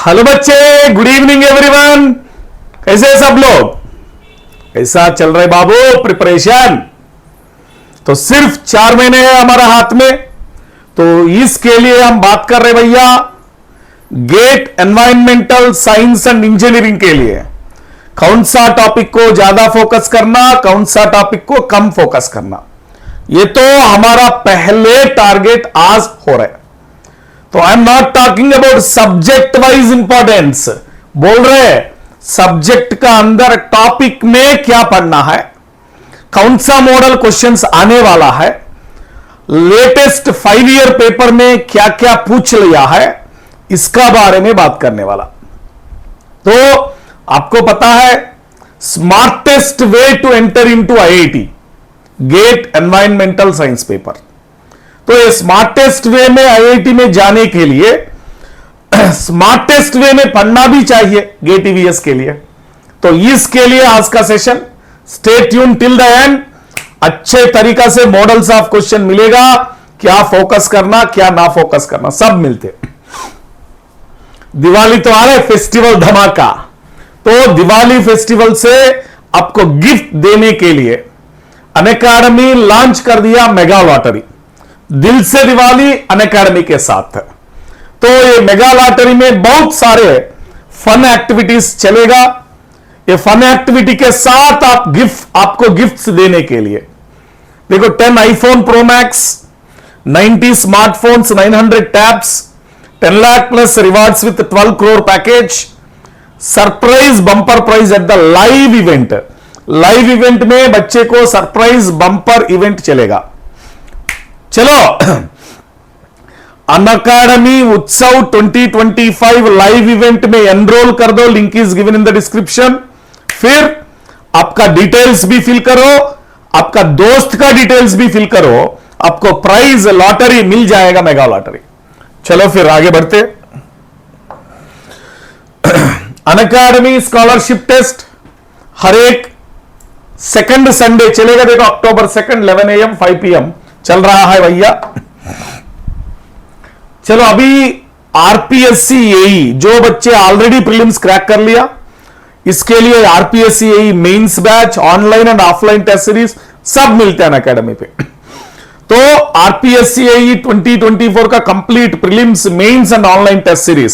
Hello बच्चे, good evening everyone. कैसे हैं सब लोग? कैसा चल रहा है बाबू प्रिपरेशन? तो सिर्फ 4 महीने है हमारा हाथ में, तो इसके लिए हम बात कर रहे भैया GATE environmental science and engineering के लिए कौन सा टॉपिक को ज्यादा फोकस करना, कौन सा टॉपिक को कम फोकस करना, ये तो हमारा पहले टारगेट आज हो रहा है। तो I am not talking about subject wise importance, बोल रहे हैं सब्जेक्ट का अंदर टॉपिक में क्या पढ़ना है, कौन सा मॉडल क्वेश्चंस आने वाला है, लेटेस्ट 5 ईयर पेपर में क्या क्या पूछ लिया है, इसका बारे में बात करने वाला। तो आपको पता है smartest way to enter into IIT GATE environmental science paper. तो ये स्मार्टेस्ट वे में आईआईटी में जाने के लिए स्मार्टेस्ट वे में पढ़ना भी चाहिए गेट ईवीएस के लिए। तो इसके लिए आज का session stay tune till the end. अच्छे तरीका से मॉडल्स ऑफ क्वेश्चन मिलेगा, क्या फोकस करना क्या ना फोकस करना सब मिलते। दिवाली तो आ रहा है, फेस्टिवल धमाका। तो दिवाली फेस्टिवल से आपको गिफ्ट देने के लिए अनअकैडमी लॉन्च कर दिया मेगा लॉटरी, दिल से दिवाली अनअकैडमी के साथ। तो ये मेगा लॉटरी में बहुत सारे फन एक्टिविटीज चलेगा। ये फन एक्टिविटी के साथ आपको गिफ्ट्स देने के लिए देखो 10 iPhone Pro Max, 90 smartphones, 900 tabs, 10 lakh plus rewards with 12 crore package, surprise bumper prize at the live event. Live event में बच्चे को सरप्राइज बंपर इवेंट चलेगा। चलो अनअकैडमी उत्सव 2025 लाइव इवेंट में एनरोल कर दो, link is given in the description. फिर आपका डिटेल्स भी फिल करो, आपका दोस्त का डिटेल्स भी फिल करो, आपको प्राइज लॉटरी मिल जाएगा, मेगा लॉटरी। चलो फिर आगे बढ़ते। अनअकैडमी स्कॉलरशिप टेस्ट हर एक सेकंड संडे चलेगा। देखो अक्टूबर 2 11 AM 5 PM चल रहा है भैया। चलो अभी आरपीएससी एई जो बच्चे ऑलरेडी प्रीलिम्स क्रैक कर लिया, इसके लिए RPSC AE mains batch, online and offline test series सब मिलते हैं अनअकैडमी पे। तो आरपीएससी एई 2024 का complete prelims, mains and online test series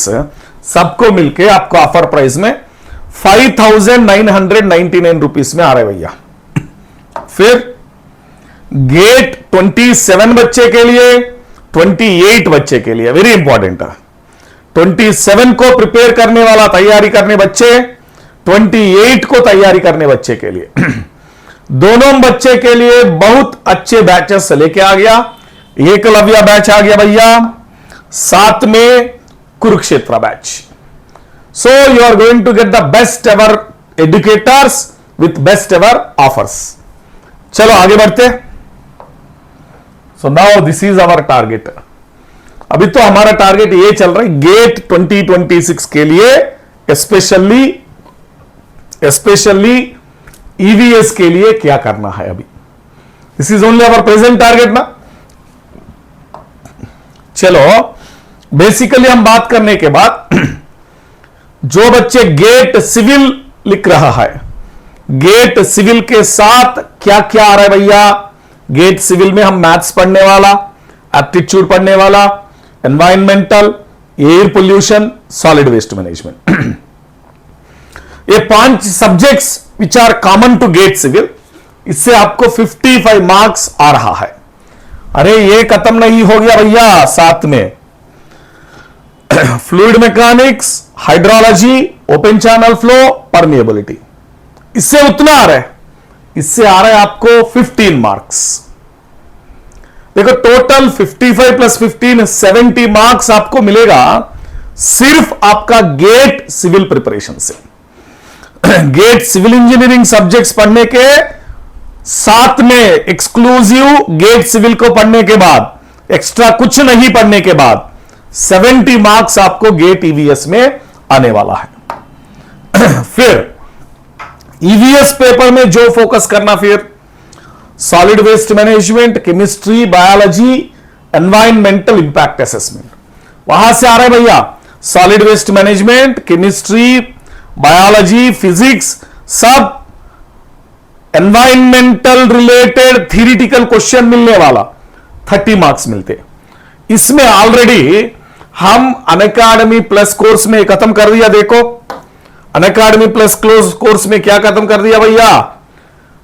सबको मिलके आपको ऑफर प्राइस में 5,999 रुपीस में आ रहे भैया। फिर गेट 27 बच्चे के लिए, 28 बच्चे के लिए, वेरी इंपॉर्टेंट है। 27 को प्रिपेयर करने वाला, तैयारी करने बच्चे, 28 को तैयारी करने बच्चे के लिए दोनों बच्चे के लिए बहुत अच्छे बैचेस लेके आ गया। एकलव्य बैच आ गया भैया, साथ में Kurukshetra batch. So you are going to get the best ever educators with best ever offers. चलो आगे बढ़ते। So now this is our target. अभी तो हमारा टारगेट ये चल रहा है गेट 2026 के लिए स्पेशली ईवीएस के लिए क्या करना है। अभी this is only our present target ना। चलो बेसिकली हम बात करने के बाद जो बच्चे गेट सिविल लिख रहा है, गेट सिविल के साथ क्या क्या आ रहा है भैया। गेट सिविल में हम मैथ्स पढ़ने वाला, एप्टीट्यूड पढ़ने वाला, environmental, air pollution, solid waste management. ये 5 subjects which are common to GATE civil. इससे आपको 55 मार्क्स आ रहा है। अरे ये खत्म नहीं हो गया भैया, साथ में fluid mechanics, hydrology, open channel flow, permeability, इससे उतना आ रहा है। इससे आ रहा है आपको 15 मार्क्स। देखो टोटल 55 प्लस 15 70 मार्क्स आपको मिलेगा सिर्फ आपका गेट सिविल प्रिपरेशन से। गेट सिविल इंजीनियरिंग सब्जेक्ट्स पढ़ने के साथ में एक्सक्लूसिव गेट सिविल को पढ़ने के बाद, एक्स्ट्रा कुछ नहीं पढ़ने के बाद 70 मार्क्स आपको गेट ईवीएस में आने वाला है। फिर ईवीएस पेपर में जो फोकस करना, फिर solid waste management, chemistry, biology, environmental impact assessment, वहां से आ रहा है भैया solid waste management, chemistry, biology, physics, सब एनवायरमेंटल रिलेटेड थ्योरेटिकल क्वेश्चन मिलने वाला, 30 मार्क्स मिलते। इसमें ऑलरेडी हम अनअकैडमी प्लस कोर्स में खत्म कर दिया। देखो अनअकैडमी प्लस कोर्स में क्या खत्म कर दिया भैया,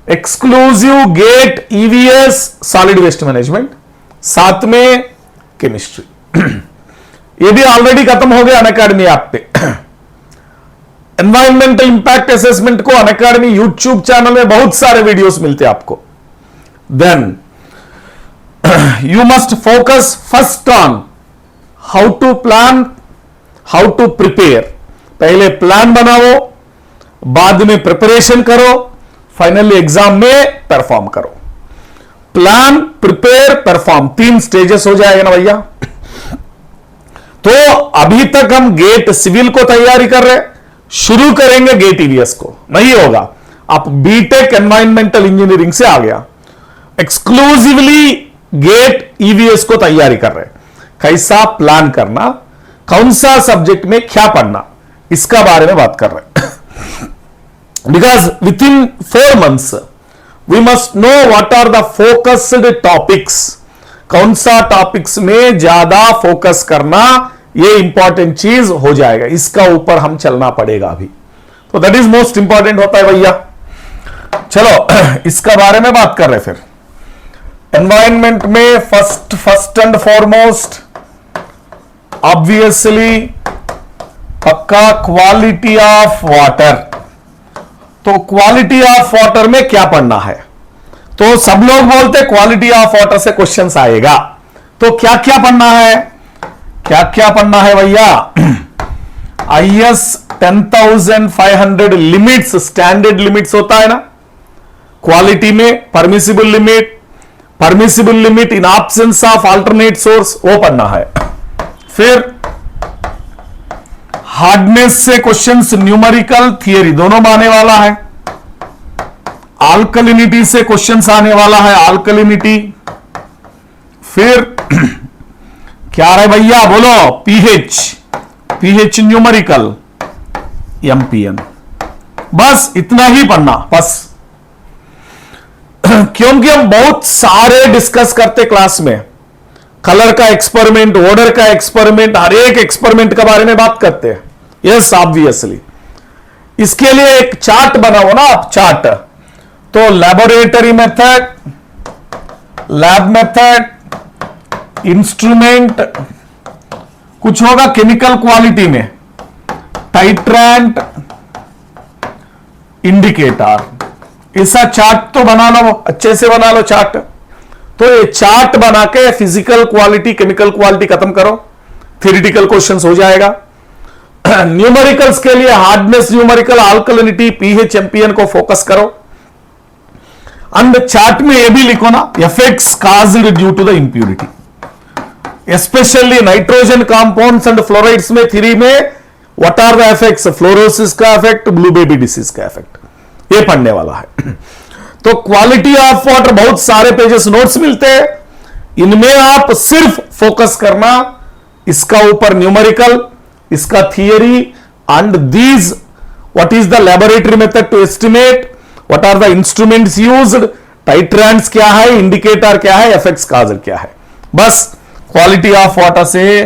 exclusive GATE EVS solid waste management, साथ में केमिस्ट्री ये भी ऑलरेडी खत्म हो गया अनअकैडमी ऐप पे। एनवायरमेंटल इंपैक्ट असेसमेंट को अनअकैडमी यूट्यूब चैनल में बहुत सारे वीडियोस मिलते हैं आपको। Then you must focus first on how to plan, how to prepare. पहले प्लान बनाओ, बाद में प्रिपरेशन करो, फाइनली एग्जाम में परफॉर्म करो। प्लान, प्रिपेयर, परफॉर्म, 3 स्टेजेस हो जाएगा ना भैया। तो अभी तक हम गेट सिविल को तैयारी कर रहे हैं, शुरू करेंगे गेट ईवीएस को, नहीं होगा। आप बीटेक एनवायरमेंटल इंजीनियरिंग से आ गया, एक्सक्लूसिवली गेट ईवीएस को तैयारी कर रहे हैं। कैसा प्लान करना, कौन सा सब्जेक्ट में क्या पढ़ना, इसका बारे में बात कर रहे हैं। Because within 4 months we must know what are the focused topics, कौन सा टॉपिक्स में ज्यादा फोकस करना, ये इंपॉर्टेंट चीज हो जाएगा। इसका ऊपर हम चलना पड़ेगा अभी, तो दैट इज मोस्ट इंपॉर्टेंट होता है भैया। चलो इसका बारे में बात कर रहे फिर। एनवायरमेंट में फर्स्ट एंड फॉरमोस्ट ऑब्वियसली पक्का क्वालिटी ऑफ वाटर। तो क्वालिटी ऑफ वाटर में क्या पढ़ना है, तो सब लोग बोलते क्वालिटी ऑफ वाटर से क्वेश्चंस आएगा, तो क्या क्या पढ़ना है, क्या क्या पढ़ना है भैया। IS 10,500 लिमिट्स, स्टैंडर्ड लिमिट्स होता है ना क्वालिटी में, permissible limit in absence of alternate source, वो पढ़ना है। फिर हार्डनेस से क्वेश्चंस, न्यूमेरिकल, थियरी दोनों में आने वाला है। अल्कलिनिटी से क्वेश्चंस आने वाला है, अल्कलिनिटी। फिर क्या रहे भैया बोलो, पीएच न्यूमेरिकल, एमपीएन, बस इतना ही पढ़ना बस। क्योंकि हम बहुत सारे डिस्कस करते क्लास में, कलर का एक्सपेरिमेंट, ऑर्डर का एक्सपेरिमेंट, हर एक एक्सपेरिमेंट के बारे में बात करते हैं। यस ऑब्वियसली, इसके लिए एक चार्ट बनाओ ना आप, चार्ट। तो laboratory method, lab method, instrument, कुछ होगा केमिकल क्वालिटी में, टाइट्रेंट, इंडिकेटर, ऐसा चार्ट तो बना लो, अच्छे से बना लो चार्ट। तो ये चार्ट बना के फिजिकल क्वालिटी, केमिकल क्वालिटी खत्म करो, थ्योरेटिकल क्वेश्चंस हो जाएगा। न्यूमेरिकल्स के लिए hardness numerical, alkalinity, pH, MPN को फोकस करो। एंड चार्ट में ये भी लिखो ना, effects caused due to the impurity, especially nitrogen compounds and fluorides में, थ्री में what are the effects, fluorosis का इफेक्ट, ब्लू बेबी डिसीज का इफेक्ट, ये पढ़ने वाला है। तो क्वालिटी ऑफ वाटर बहुत सारे पेजेस नोट्स मिलते हैं, इनमें आप सिर्फ फोकस करना इसका ऊपर, न्यूमेरिकल, इसका theory, and these what is the laboratory method to estimate, what are the instruments used, titrants क्या है, इंडिकेटर क्या है, इफेक्ट्स काजल क्या है, बस क्वालिटी ऑफ वाटर से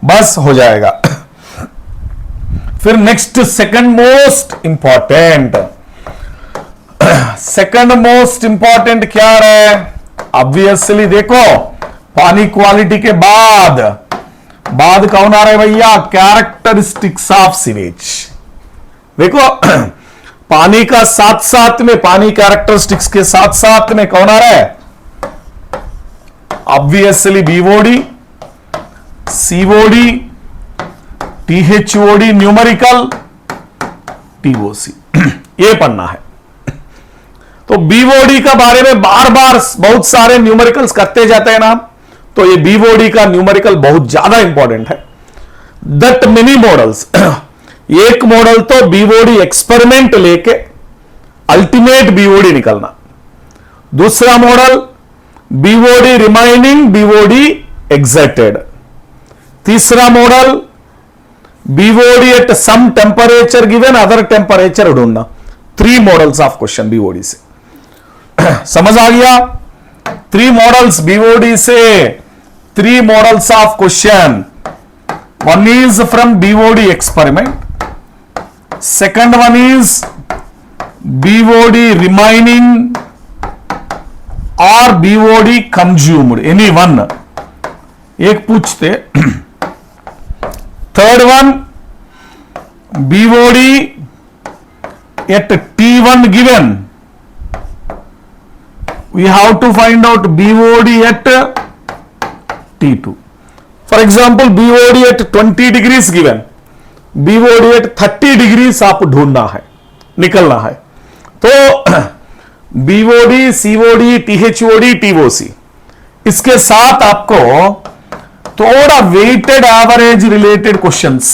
बस हो जाएगा। फिर next second most important, second most important क्या है, ऑब्वियसली देखो पानी क्वालिटी के बाद कौन आ रहा है भैया, कैरेक्टरिस्टिक्स ऑफ सीवेज। देखो पानी का साथ साथ में, पानी कैरेक्टरिस्टिक्स के साथ साथ में कौन आ रहा है, ऑब्वियसली बीओडी, सीओडी, टीएचओडी, न्यूमेरिकल, टीओसी, ये पढ़ना है। तो बीओडी का बारे में बार बार बहुत सारे न्यूमेरिकल्स करते जाते हैं ना, तो ये बीओडी का न्यूमेरिकल बहुत ज्यादा इंपॉर्टेंट है। दट मेनी मॉडल्स, एक मॉडल तो बीओडी एक्सपेरिमेंट लेके अल्टीमेट बीओडी निकलना, दूसरा model BOD remaining BOD exacted, तीसरा model BOD at some temperature given, other temperature ढूंढना। 3 मॉडल्स ऑफ क्वेश्चन बीओडी से। समझ आ गया? 3 मॉडल्स बीओडी से, 3 models of question. One is from BOD experiment, second one is BOD remaining or BOD consumed, any one, एक पूछते। Third one BOD at T1 given, we have to find out BOD at T2. For example, BOD at 20 degrees given, BOD at 30 degrees आप ढूंढना है, निकलना है। तो BOD, COD, THOD, TOC, इसके साथ आपको थोड़ा वेटेड एवरेज रिलेटेड क्वेश्चंस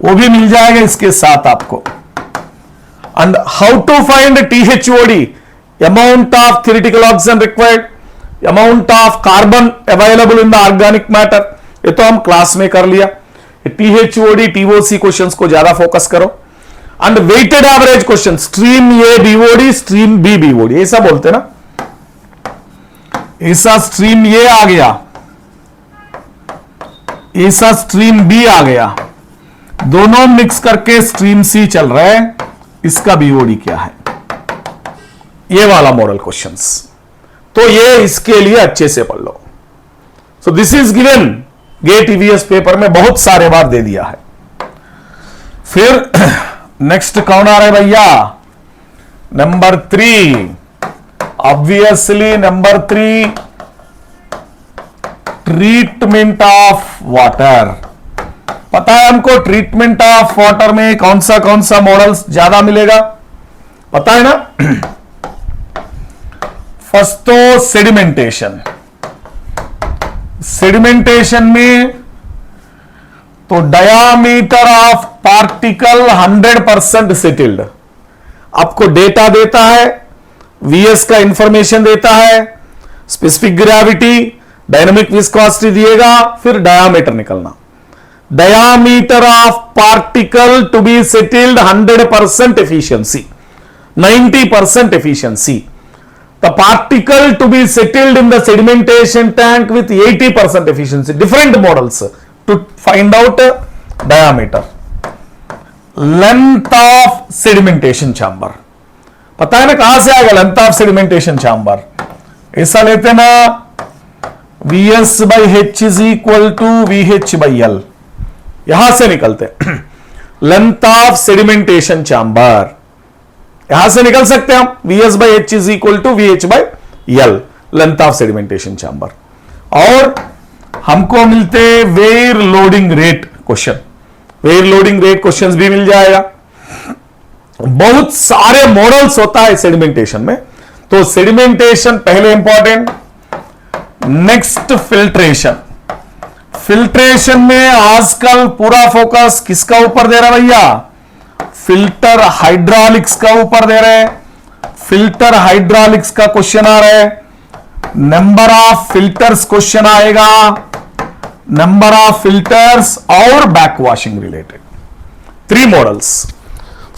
वो भी मिल जाएगा इसके साथ आपको। And how to find THOD, amount of theoretical oxygen required, amount of carbon available in the organic matter, ये तो हम क्लास में कर लिया। THOD, TOC क्वेश्चंस को ज्यादा फोकस करो। And weighted average question, stream A BOD, stream B BOD, ऐसा बोलते ना, ऐसा स्ट्रीम ए आ गया, ऐसा स्ट्रीम बी आ गया, दोनों मिक्स करके स्ट्रीम सी चल रहा है, इसका BOD क्या है, ये वाला मॉडल क्वेश्चंस। तो ये इसके लिए अच्छे से पढ़ लो। So this is given GATE EVS paper में बहुत सारे बार दे दिया है। फिर नेक्स्ट कौन आ रहा है भैया? Number 3, obviously number 3, treatment of water. पता है हमको ट्रीटमेंट ऑफ वाटर में कौन सा मॉडल्स ज्यादा मिलेगा, पता है ना? फर्स्ट तो सेडिमेंटेशन, सेडिमेंटेशन में तो डायामीटर ऑफ पार्टिकल 100% सेटल्ड, आपको डेटा देता है, VS का इंफॉर्मेशन देता है, स्पेसिफिक ग्रेविटी, डायनामिक विस्कोसिटी दिएगा, फिर डायामीटर निकलना। Diameter of particle to be settled 100% efficiency, 90% efficiency. The particle to be settled in the sedimentation tank with 80% efficiency. Different models to find out diameter. Length of sedimentation chamber. पता है ना कहां से आएगा length of sedimentation chamber? ऐसा लेते ना, VS by H is equal to VH by L, यहां से निकलते। Length of sedimentation chamber यहां से निकल सकते हैं हम, VS by H is equal to VH by L, length of sedimentation chamber. और हमको मिलते weir loading rate question, weir loading rate questions भी मिल जाएगा। बहुत सारे मॉडल्स होता है सेडिमेंटेशन में। तो सेडिमेंटेशन पहले इंपॉर्टेंट। नेक्स्ट फिल्ट्रेशन, फिल्ट्रेशन में आजकल पूरा फोकस किसका ऊपर दे रहा भैया? फिल्टर हाइड्रोलिक्स का ऊपर दे रहे हैं। फिल्टर हाइड्रोलिक्स का क्वेश्चन आ रहा है, नंबर ऑफ फिल्टर्स क्वेश्चन आएगा, नंबर ऑफ फिल्टर्स और back washing related. 3 models.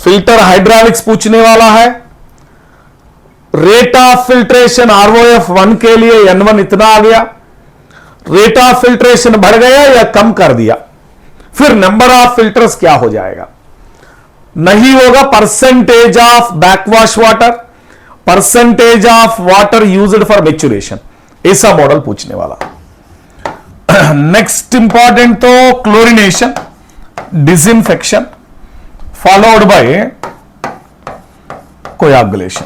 Filter hydraulics पूछने वाला है, रेट ऑफ फिल्ट्रेशन ROF 1 के लिए N1 इतना आ गया, रेट ऑफ फिल्ट्रेशन बढ़ गया या कम कर दिया, फिर नंबर ऑफ फिल्टर्स क्या हो जाएगा। नहीं होगा percentage of backwash water, percentage of water used for maturation, ऐसा मॉडल पूछने वाला। नेक्स्ट इंपॉर्टेंट तो क्लोरिनेशन, डिसइंफेक्शन, फॉलोड बाय कोयागुलेशन।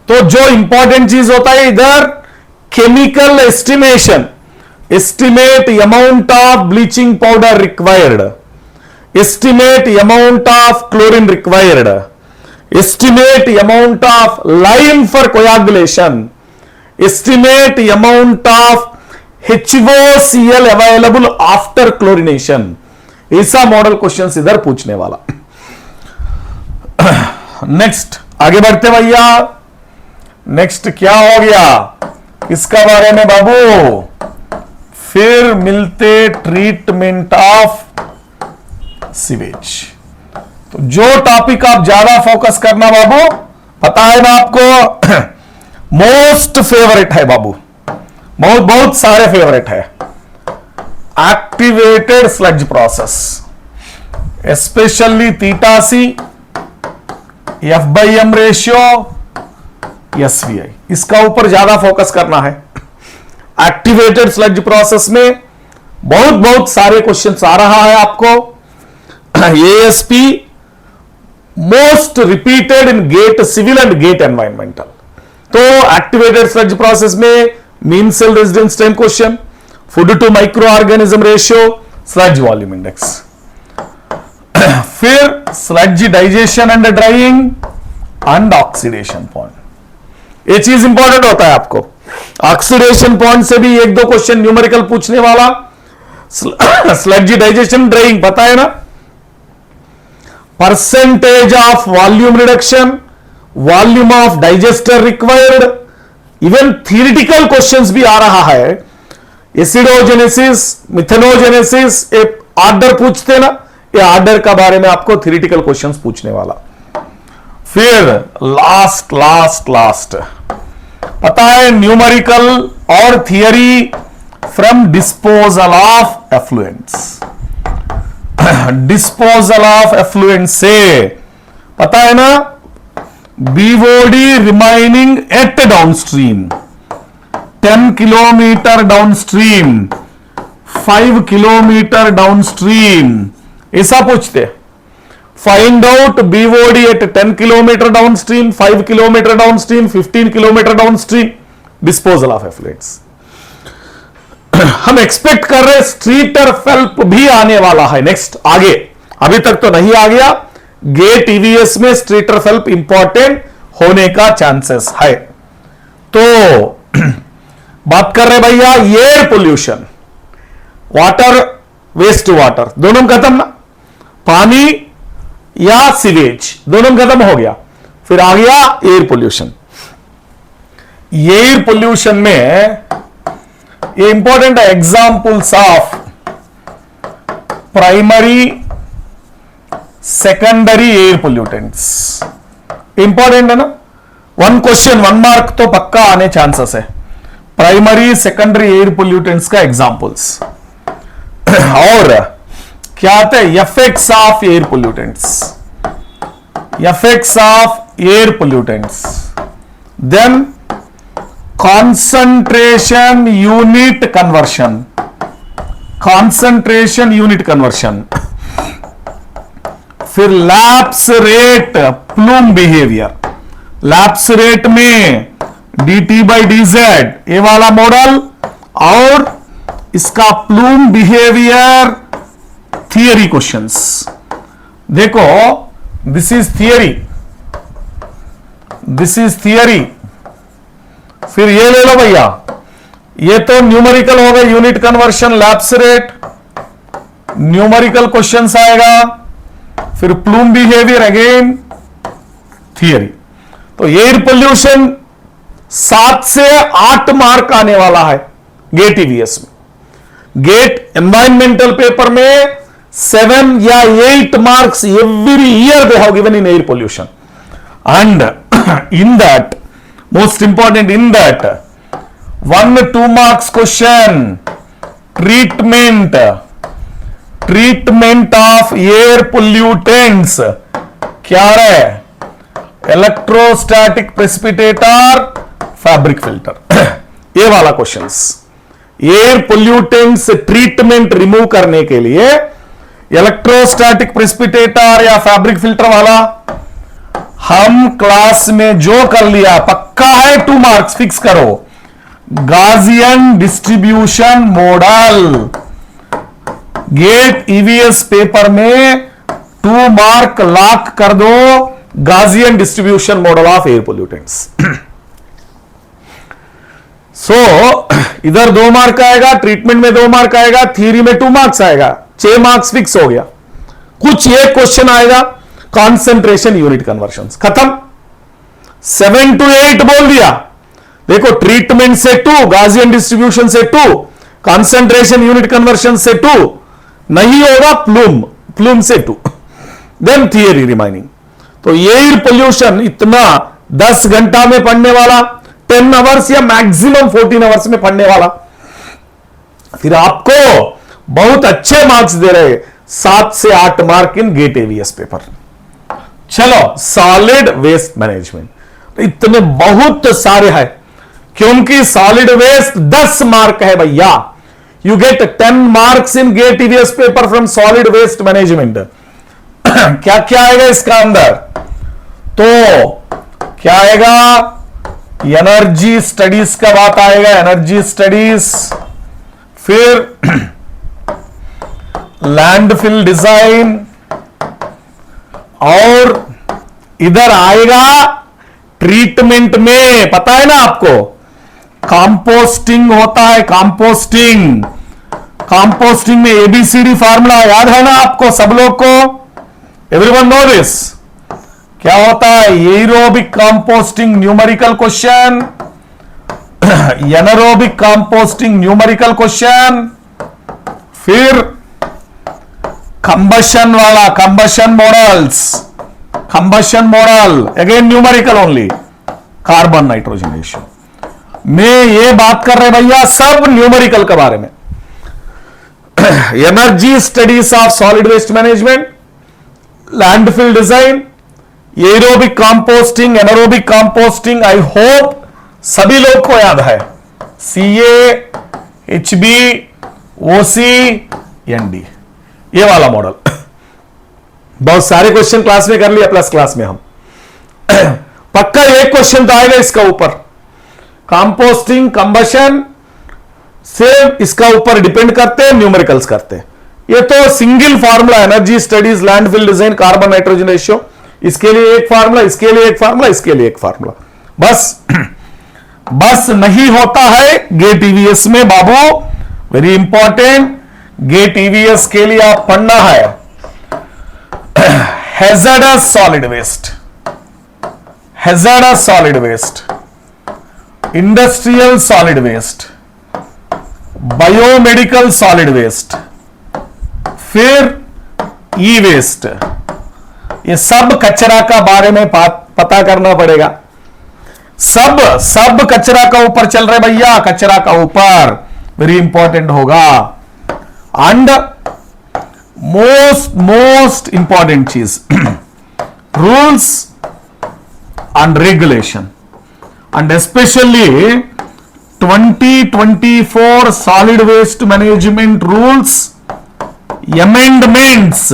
तो जो इंपॉर्टेंट चीज होता है इधर chemical estimation, estimate amount of bleaching powder required, estimate amount of chlorine required, estimate amount of lime for coagulation, estimate amount of HOCl available after chlorination, ऐसा model question इधर पूछने वाला। नेक्स्ट आगे बढ़ते भैया, नेक्स्ट क्या हो गया इसका बारे में बाबू? फिर मिलते ट्रीटमेंट ऑफ सीवेज। तो जो टॉपिक आप ज्यादा फोकस करना बाबू, पता है ना आपको, मोस्ट फेवरेट है बाबू, बहुत बहुत सारे फेवरेट है, activated sludge process, specially theta C, F/m ratio, SVI, इसका ऊपर ज्यादा फोकस करना है। एक्टिवेटेड स्लज प्रोसेस में बहुत बहुत सारे क्वेश्चंस आ रहा है आपको। ASP most repeated in GATE civil and GATE environmental. तो एक्टिवेटेड स्लज प्रोसेस में mean cell residence time question, food to micro organism ratio, sludge volume index, फिर sludge digestion and drying and oxidation point. ये चीज important होता है आपको। Oxidation point से भी एक दो क्वेश्चन न्यूमेरिकल पूछने वाला। स्लज डाइजेशन ड्राइंग पता है ना, percentage of volume reduction, volume of digester required, even theoretical questions भी आ रहा है। एसिडोजेनेसिस, मिथेनोजेनेसिस, एक ऑर्डर पूछते ना, ये ऑर्डर का बारे में आपको थियरिटिकल क्वेश्चंस पूछने वाला। फिर लास्ट लास्ट लास्ट पता है, न्यूमेरिकल और theory from disposal of effluents. Disposal of effluent से पता है ना, BOD remaining at downstream, 10 kilometre downstream, 5 kilometre downstream, ऐसा पूछते। Find out BOD at 10 kilometre downstream, 5 kilometre downstream, 15 kilometre downstream, disposal of effluents. हम एक्सपेक्ट कर रहे स्ट्रीटर फेल्प भी आने वाला है नेक्स्ट, आगे, अभी तक तो नहीं आ गया। गेट ईवीएस में स्ट्रीटर फेल्प इंपॉर्टेंट होने का चांसेस है। तो बात कर रहे भैया air pollution, water, waste water दोनों खत्म ना, पानी या सीवेज दोनों खत्म हो गया। फिर आ गया एयर पोल्यूशन। एयर पोल्यूशन में ये इंपॉर्टेंट है, examples of primary secondary air pollutants, important है ना। 1 क्वेश्चन 1 मार्क तो पक्का आने चांसेस है। प्राइमरी सेकेंडरी एयर पोल्यूटेंट्स का एग्जाम्पल्स और क्या आते हैं, effects of air pollutants, effects of air pollutants, then concentration unit conversion, concentration unit conversion, फिर lapse rate, plume behaviour, lapse rate में dt/dz ये वाला मॉडल, और इसका प्लूम बिहेवियर थियरी क्वेश्चंस। देखो this is theory, this is theory. फिर ये ले लो भैया, ये तो न्यूमेरिकल हो गए, unit conversion, lapse rate, numerical questions आएगा। फिर प्लूम बिहेवियर अगेन थियरी। तो एयर पोल्यूशन 7 से 8 मार्क आने वाला है गेट ईवीएस में। गेट एनवायरमेंटल पेपर में 7 या 8 marks every year they have given in air pollution, and in that most important, in that 1-2 marks question, treatment of air pollutants क्या है, इलेक्ट्रोस्टैटिक प्रेसिपिटेटर, फैब्रिक फिल्टर, ये वाला questions. Air pollutants treatment remove करने के लिए electrostatic precipitator या fabric filter वाला हम क्लास में जो कर लिया पक्का है 2 मार्क्स फिक्स करो। Gaussian distribution model GATE EVS paper में 2 मार्क लॉक कर दो, Gaussian distribution model of air pollutants. So इधर 2 मार्क आएगा, ट्रीटमेंट में 2 मार्क आएगा, थियरी में 2 मार्क्स आएगा, 6 मार्क्स फिक्स हो गया। कुछ एक क्वेश्चन आएगा कॉन्सेंट्रेशन यूनिट कन्वर्शन, खत्म। 7 to 8 बोल दिया। देखो ट्रीटमेंट से 2, गाजियन डिस्ट्रीब्यूशन से 2, कॉन्सेंट्रेशन यूनिट कन्वर्शन से 2, नहीं होगा प्लूम, फ्लूम से 2, देन थियरी रिमाइनिंग। तो एयर पोल्यूशन इतना 10 घंटा में पढ़ने वाला, 10 आवर्स या मैक्सिमम 14 आवर्स में पढ़ने वाला, फिर आपको बहुत अच्छे मार्क्स दे रहे, 7 से 8 mark in GATE EVS paper. चलो सॉलिड वेस्ट मैनेजमेंट इतने बहुत सारे हैं, क्योंकि सॉलिड वेस्ट 10 मार्क है भैया। You get 10 marks in GATE EVS paper from solid waste management. क्या क्या आएगा इसका अंदर? तो क्या आएगा? एनर्जी स्टडीज का बात आएगा, एनर्जी स्टडीज, फिर लैंडफिल डिजाइन, और इधर आएगा ट्रीटमेंट में, पता है ना आपको कंपोस्टिंग होता है, कंपोस्टिंग। कंपोस्टिंग में एबीसीडी फार्मूला याद है ना आपको सब लोग को? Everyone know this? क्या होता है? Aerobic composting numerical question, anaerobic composting numerical question, फिर कंबशन वाला, combustion models, combustion model again numerical only, carbon nitrogen ratio में ये बात कर रहे भैया, सब न्यूमेरिकल के बारे में। Energy studies of solid waste management, landfill design, aerobic composting, anaerobic composting. I hope सभी लोग को याद है, सीए, एचबी, ओसी, एनडी, ये वाला मॉडल। बहुत सारे क्वेश्चन क्लास में कर लिया, प्लस क्लास में हम पक्का एक क्वेश्चन तो आएगा इसका ऊपर। कंपोस्टिंग, कंबशन से इसका ऊपर डिपेंड करते हैं, न्यूमेरिकल्स करते हैं। ये तो single formula, energy studies, landfill design, carbon nitrogen ratio, इसके लिए एक फार्मूला, इसके लिए एक फार्मूला, इसके लिए एक फार्मूला, बस नहीं होता है गेट ईवीएस में बाबू। वेरी इंपॉर्टेंट, गेट ईवीएस के लिए आप पढ़ना है hazardous solid waste, hazardous solid waste, industrial solid waste, biomedical solid waste, फिर ई वेस्ट। ये सब कचरा का बारे में पता करना पड़ेगा। सब कचरा का ऊपर चल रहे भैया, कचरा का ऊपर, वेरी इंपॉर्टेंट होगा। एंड मोस्ट इंपॉर्टेंट चीज, rules and regulation, and specially 2024 solid waste management rules amendments.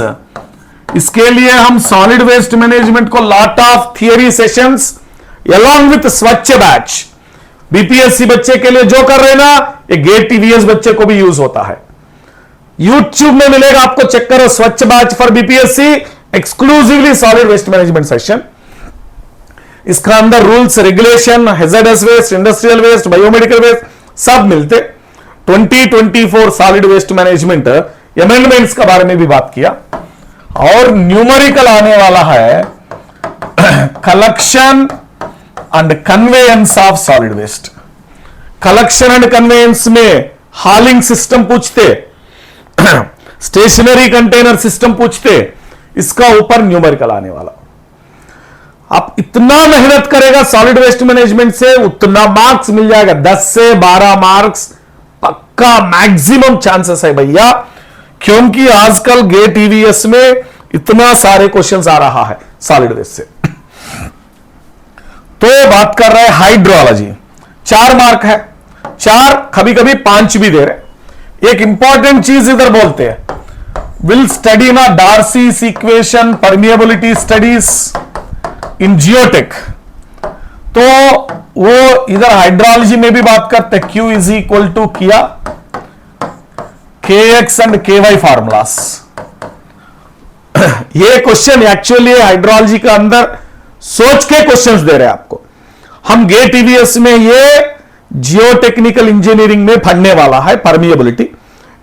इसके लिए हम सॉलिड वेस्ट मैनेजमेंट को lot of theory sessions along with Swachh batch, BPSC बच्चे के लिए जो कर रहे ना, ये गेट टीवीएस बच्चे को भी यूज होता है। यूट्यूब में मिलेगा आपको, चेक करो, Swachh batch for BPSC, exclusively solid waste management session. इसका अंदर rules, regulation, hazardous waste, industrial waste, biomedical waste सब मिलते। 2024 सॉलिड वेस्ट मैनेजमेंट अमेंडमेंट्स का बारे में भी बात किया। और न्यूमेरिकल आने वाला है collection and conveyance of solid waste. Collection and conveyance में हॉलिंग सिस्टम पूछते, स्टेशनरी कंटेनर सिस्टम पूछते, इसका ऊपर न्यूमेरिकल आने वाला। आप इतना मेहनत करेगा सॉलिड वेस्ट मैनेजमेंट से, उतना मार्क्स मिल जाएगा, 10 से 12 मार्क्स पक्का मैक्सिमम चांसेस है भैया, क्योंकि आजकल गेट ईवीएस में इतना सारे क्वेश्चंस आ रहा है सॉलिड वेस्ट से। तो बात कर रहे हैं हाइड्रोलॉजी, 4 मार्क है, 4 कभी कभी 5 भी दे रहे। एक इंपॉर्टेंट चीज इधर बोलते हैं, विल स्टडी ना Darcy's equation, permeability studies in geotech. तो वो इधर हाइड्रोलॉजी में भी बात करते हैं, Q इज इक्वल टू किया KX एंड KY फार्मूलास। ये क्वेश्चन एक्चुअली हाइड्रोलॉजी का अंदर सोच के क्वेश्चंस दे रहे हैं आपको। हम गेट ईवीएस में ये जियोटेक्निकल इंजीनियरिंग में पढ़ने वाला है permeability,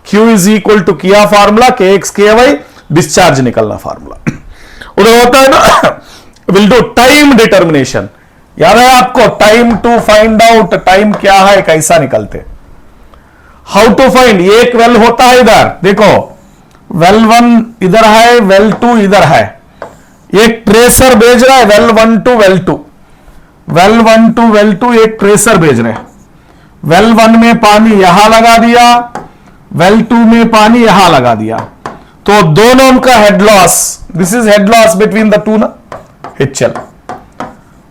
Q is equal to किया फार्मूला, KX KY डिस्चार्ज निकलना फार्मूला। उधर होता है ना विल डू टाइम डिटर्मिनेशन, याद है आपको, time to find out, time क्या है, कैसा निकलते, हाउ टू फाइंड। एक वेल होता है इधर देखो, वेल 1 इधर है, वेल 2 इधर है, एक ट्रेसर भेज रहा है well 1 to well 2, well 1 to well 2 एक ट्रेसर भेज रहे हैं। वेल 1 में पानी यहां लगा दिया, वेल 2 में पानी यहां लगा दिया, तो दोनों का head loss, this is head loss between the two ना, HL,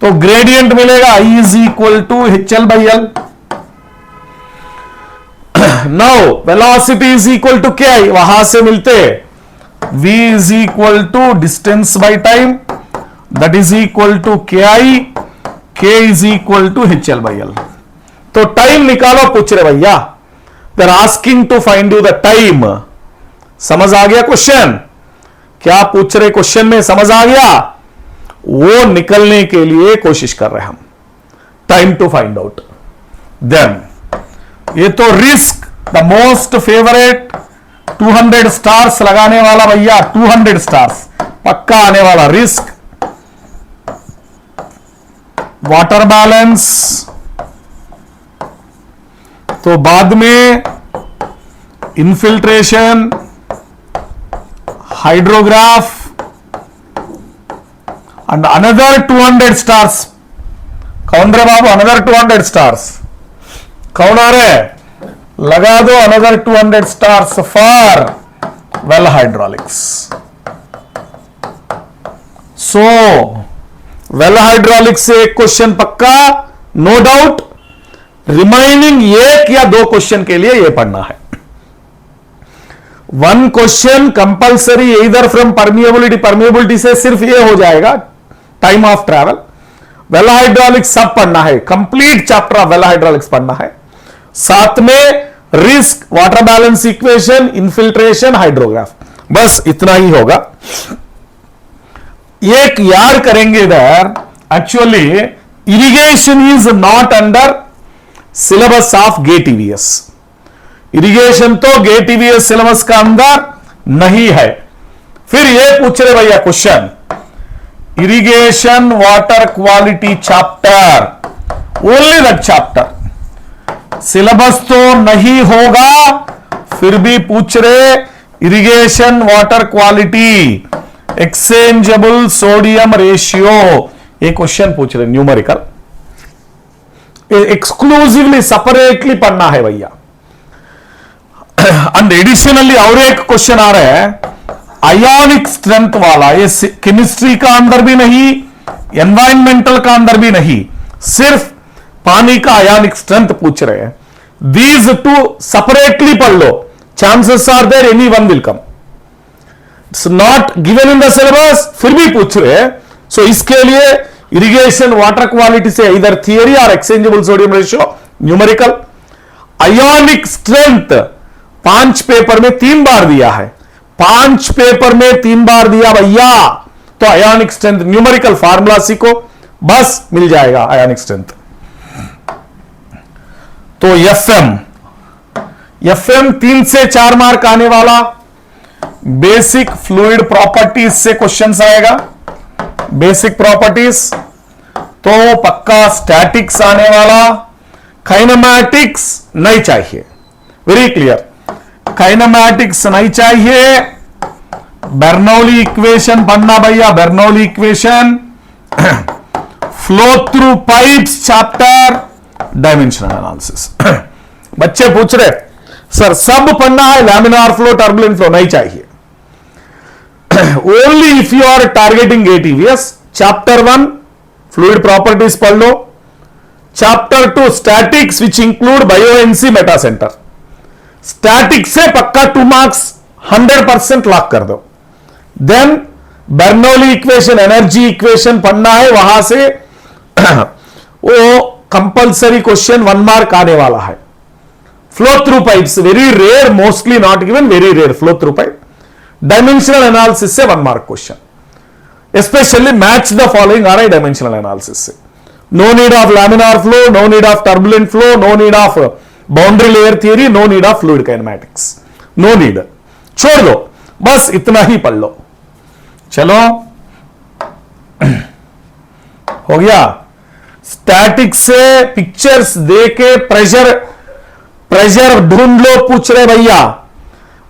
तो ग्रेडियंट मिलेगा I is equal to HL by L। Now velocity is equal to KI, वहां से मिलते V is equal to distance by time, that is equal to KI, K is equal to HL by L। तो time निकालो पूछ रहे भैया, they are asking to find you the time. समझ आ गया क्वेश्चन, क्या पूछ रहे क्वेश्चन में समझ आ गया, वो निकलने के लिए कोशिश कर रहे हैं हम, time to find out. Then ये तो risk, the most favourite 200 stars लगाने वाला भैया, 200 स्टार्स पक्का आने वाला रिस्क। वाटर बैलेंस तो बाद में, infiltration, hydrograph and another 200 stars. कौन रे बाबू, अनदर 200 स्टार्स कौन आ रहे, लगा दो another 200 stars for well hydraulics. So well hydraulics से एक क्वेश्चन पक्का, नो डाउट। रिमाइनिंग एक या दो क्वेश्चन के लिए यह पढ़ना है। वन क्वेश्चन कंपल्सरी इधर फ्रॉम परमिएबिलिटी, परमिएबिलिटी से सिर्फ ये हो जाएगा time of travel. Well hydraulics सब पढ़ना है, complete chapter of well hydraulics पढ़ना है, साथ में risk, water balance equation, infiltration, hydrograph, बस इतना ही होगा। एक याद करेंगे इधर, actually irrigation is not under syllabus of GATE EVS. Irrigation तो गेट ईवीएस सिलेबस का अंदर नहीं है। फिर ये पूछ रहे भैया question, irrigation water quality chapter, only that chapter, syllabus तो नहीं होगा, फिर भी पूछ रहे irrigation water quality, exchangeable sodium ratio, ये क्वेश्चन पूछ रहे न्यूमेरिकल, एक्सक्लूसिवली सेपरेटली पढ़ना है भैया। एंड एडिशनली और एक क्वेश्चन आ रहा है आयोनिक स्ट्रेंथ वाला, ये केमिस्ट्री का अंदर भी नहीं, एनवायरमेंटल का अंदर भी नहीं, सिर्फ पानी का आयोनिक स्ट्रेंथ पूछ रहे हैं। दीज टू सेपरेटली पढ़ लो, chances are there any one will come, it's not given in the syllabus, फिर भी पूछ रहे हैं। सो इसके लिए इरिगेशन वाटर क्वालिटी से इधर थियरी और exchangeable sodium ratio, numerical, ionic strength 5 paper में 3 बार दिया है, 5 पेपर में 3 बार दिया भैया, तो आयोनिक स्ट्रेंथ न्यूमेरिकल फार्मूला सीखो, बस मिल जाएगा आयोनिक स्ट्रेंथ। तो एफएम 3 से 4 मार्क आने वाला, बेसिक फ्लूइड प्रॉपर्टीज से क्वेश्चंस आएगा, बेसिक प्रॉपर्टीज तो पक्का, स्टैटिक्स आने वाला, काइनेमैटिक्स नहीं चाहिए, वेरी क्लियर, काइनेमैटिक्स नहीं चाहिए। बर्नौली इक्वेशन पढ़ना भैया, Bernoulli equation, flow through pipes chapter, dimensional analysis. बच्चे पूछ रहे सर सब पढ़ना है, लैमिनार फ्लो, टर्बुलेंट फ्लो नहीं चाहिए, only if you are targeting GATE EVS. Chapter 1 fluid properties पढ़ लो, chapter 2 statics which include buoyancy meta centre, statics से पक्का 2 मार्क्स 100% लॉक कर दो। Then Bernoulli equation, energy equation पढ़ना है, वहां से वो कंपल्सरी क्वेश्चन 1 मार्क आने वाला है। Flow through pipes very rare, mostly not given, very rare flow through pipe. Dimensional analysis से 1 mark question, specially match the following आ रहा है डायमेंशनल एनालिसिस से। No need of laminar flow, no need of turbulent flow, no need of boundary layer theory, no need of fluid kinematics, no need, छोड़ दो, बस इतना ही पढ़ लो। चलो हो गया। स्टैटिक्स से पिक्चर्स देके प्रेशर ढूंढ लो, पूछ रहे भैया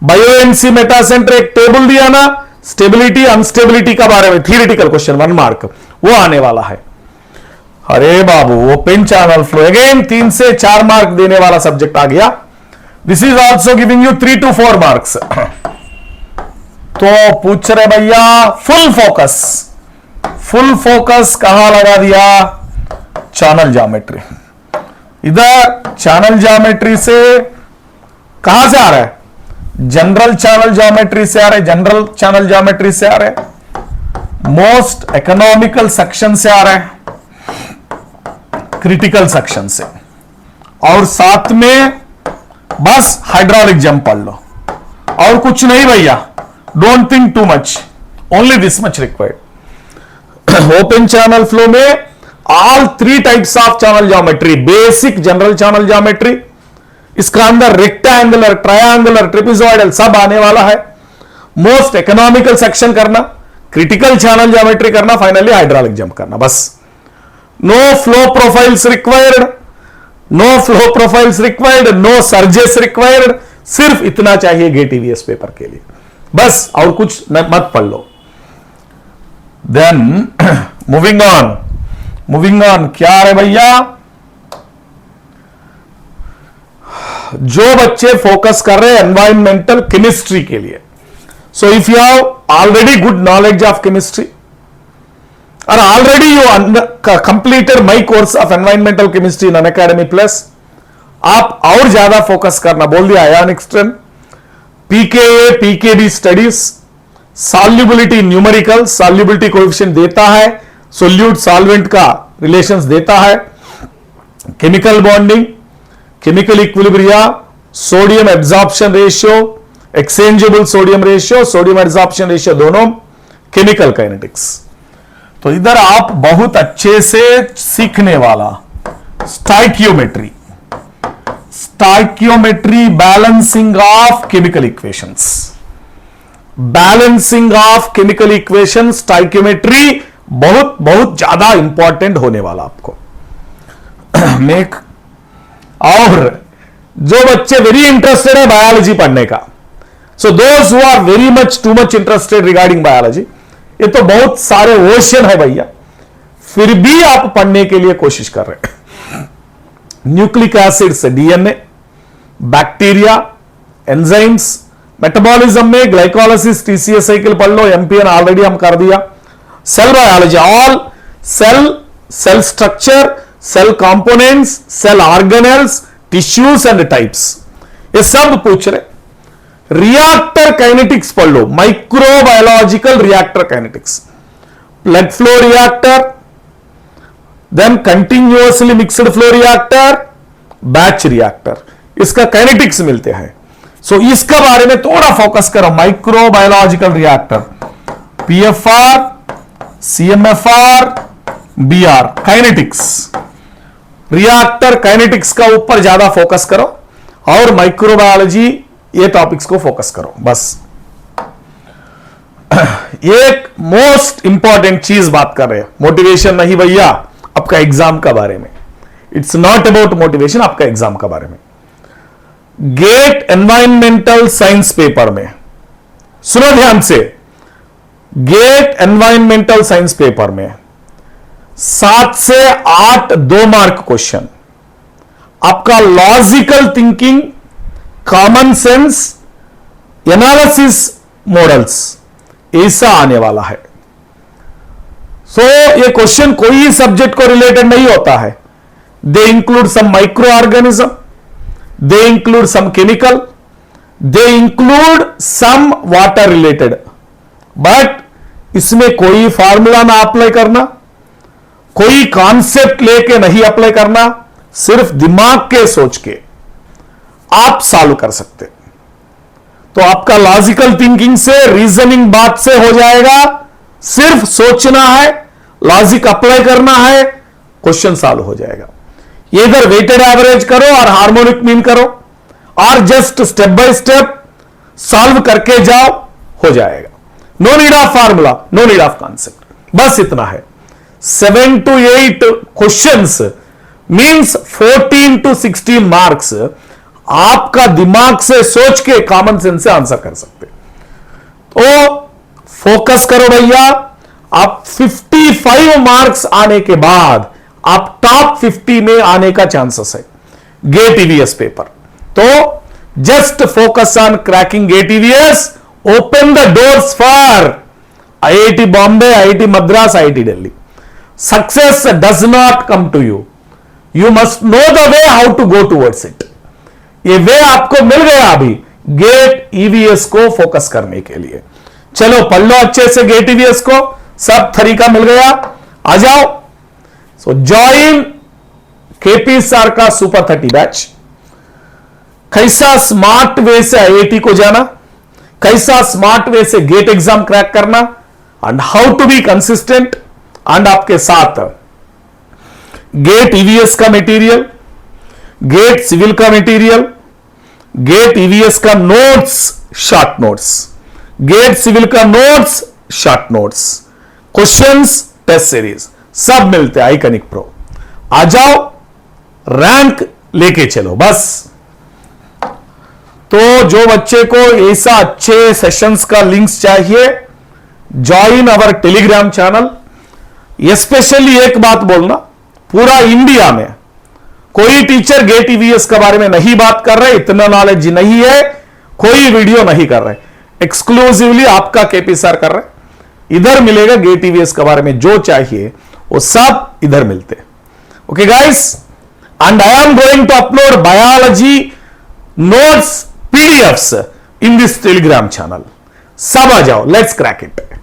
बायोएमसी मेटासेंटर एक टेबल दिया ना, स्टेबिलिटी अनस्टेबिलिटी का बारे में थियरिटिकल क्वेश्चन 1 मार्क वो आने वाला है। अरे बाबू ओपन चैनल फ्लो अगेन 3 से 4 मार्क देने वाला सब्जेक्ट आ गया। This is also giving you 3 to 4 marks. तो पूछ रहे भैया फुल फोकस कहां लगा दिया? Channel geometry. इधर चैनल ज्योमेट्री से कहां से आ रहा है? जनरल चैनल ज्योमेट्री से आ रहे, जनरल चैनल ज्योमेट्री से आ रहे, मोस्ट इकोनॉमिकल सेक्शन से आ रहे हैं, क्रिटिकल सेक्शन से, और साथ में बस हाइड्रोलिक जंप पढ़ लो और कुछ नहीं भैया। Don't think too much, only this much required. Open channel flow में all 3 types of channel geometry, basic general channel geometry, इसका अंदर रेक्टेंगुलर, ट्रायंगुलर, ट्रेपेजॉइडल सब आने वाला है। मोस्ट इकोनॉमिकल सेक्शन करना, क्रिटिकल चैनल ज्योमेट्री करना, फाइनली हाइड्रोलिक जंप करना, बस। No flow profiles required, no flow profiles required, no surges required, सिर्फ इतना चाहिए गेट ईवीएस पेपर के लिए, बस, और कुछ मत पढ़ लो। देन मूविंग ऑन क्या है भैया? जो बच्चे फोकस कर रहे हैं एनवायरमेंटल केमिस्ट्री के लिए, so if you have already good knowledge of chemistry और already you completed my course of environmental chemistry in Unacademy plus, आप और ज्यादा फोकस करना बोल दिया। Ionic strength, pKa pKb studies, solubility numerical, solubility coefficient देता है, सोल्यूट सॉल्वेंट का रिलेशंस देता है, chemical bonding, chemical equilibria, sodium absorption ratio, exchangeable sodium ratio, sodium absorption ratio दोनों, केमिकल काइनेटिक्स। तो इधर आप बहुत अच्छे से सीखने वाला stoichiometry, balancing of chemical equations, balancing of chemical equation, stoichiometry बहुत बहुत ज्यादा इंपॉर्टेंट होने वाला आपको। मेक और जो बच्चे वेरी इंटरेस्टेड है बायोलॉजी पढ़ने का, so those who are very much too much interested regarding biology, ये तो बहुत सारे ओशन है भैया, फिर भी आप पढ़ने के लिए कोशिश कर रहे हैं। न्यूक्लिक एसिड से डीएनए, बैक्टीरिया, एंजाइम्स, मेटाबॉलिज्म में ग्लाइकोलाइसिस, टीसीएस साइकिल पढ़ लो, एमपीएन ऑलरेडी हम कर दिया, cell biology, all cell structure, cell components, cell organelles, tissues and types, ये सब पूछ रहे। रिएक्टर काइनेटिक्स पढ़ लो, microbiological reactor kinetics, blood flow reactor, then continuously mixed flow reactor, batch reactor, इसका काइनेटिक्स मिलते हैं। सो इसका बारे में थोड़ा फोकस करो। Microbiological reactor, PFR, सीएमएफआर, B R, kinetics, reactor kinetics का ऊपर ज्यादा फोकस करो और माइक्रोबायोलॉजी ये टॉपिक्स को फोकस करो, बस। एक मोस्ट इंपॉर्टेंट चीज बात कर रहे हैं, मोटिवेशन नहीं भैया, आपका एग्जाम का बारे में। इट्स नॉट अबाउट मोटिवेशन, आपका एग्जाम का बारे में। गेट एनवायरमेंटल साइंस पेपर में सुनो ध्यान से, गेट एनवायरमेंटल साइंस पेपर में 7 से 8 2 मार्क क्वेश्चन आपका logical thinking, common sense, analysis models ऐसा आने वाला है। सो ये क्वेश्चन कोई सब्जेक्ट को रिलेटेड नहीं होता है। They include some microorganism, they include some chemical, they include some water related, but इसमें कोई फार्मूला ना अप्लाई करना, कोई कॉन्सेप्ट लेके नहीं अप्लाई करना, सिर्फ दिमाग के सोच के आप सॉल्व कर सकते। तो आपका लॉजिकल थिंकिंग से, रीजनिंग बात से हो जाएगा, सिर्फ सोचना है, लॉजिक अप्लाई करना है, क्वेश्चन सॉल्व हो जाएगा। ये इधर वेटेड एवरेज करो और हार्मोनिक मीन करो और just step by step solve करके जाओ, हो जाएगा। No need of formula, no need of concept, बस इतना है। 7 to 8 questions means 14 to 16 marks आपका दिमाग से सोच के कॉमन सेंस से आंसर कर सकते। तो फोकस करो भैया, आप 55 मार्क्स आने के बाद आप टॉप 50 में आने का चांसेस है गेट ईवीएस पेपर। तो just focus on cracking GATE EVS, open the doors for IIT Bombay, IIT Madras, IIT Delhi. Success does not come to you, you must know the way how to go towards it. ये way आपको मिल गया अभी gate EVS को focus करने के लिए। चलो पढ़ लो अच्छे से गेट ईवीएस को, सब तरीका मिल गया, आ जाओ। सो ज्वाइन केपी सर का सुपर 30 बैच। कैसा स्मार्ट वे से IIT को जाना, कैसा स्मार्ट वे से गेट एग्जाम क्रैक करना, and how to be consistent, and आपके साथ गेट ईवीएस का मटेरियल, गेट सिविल का मटेरियल, गेट ईवीएस का notes, short notes, GATE civil का notes, short notes, questions, test series सब मिलते हैं आइकनिक प्रो। आ जाओ, रैंक लेके चलो बस। तो जो बच्चे को ऐसा अच्छे सेशंस का लिंक्स चाहिए, join our Telegram channel. Specially एक बात बोलना, पूरा इंडिया में कोई टीचर गेट ईवीएस के बारे में नहीं बात कर रहे, इतना नॉलेज नहीं है, कोई वीडियो नहीं कर रहे, एक्सक्लूसिवली आपका केपी सर कर रहे। इधर मिलेगा गेट ईवीएस के बारे में जो चाहिए वो सब इधर मिलते। Okay guys, and I am going to upload biology notes PDFs in this Telegram channel। सब आ जाओ, लेट्स क्रैक इट।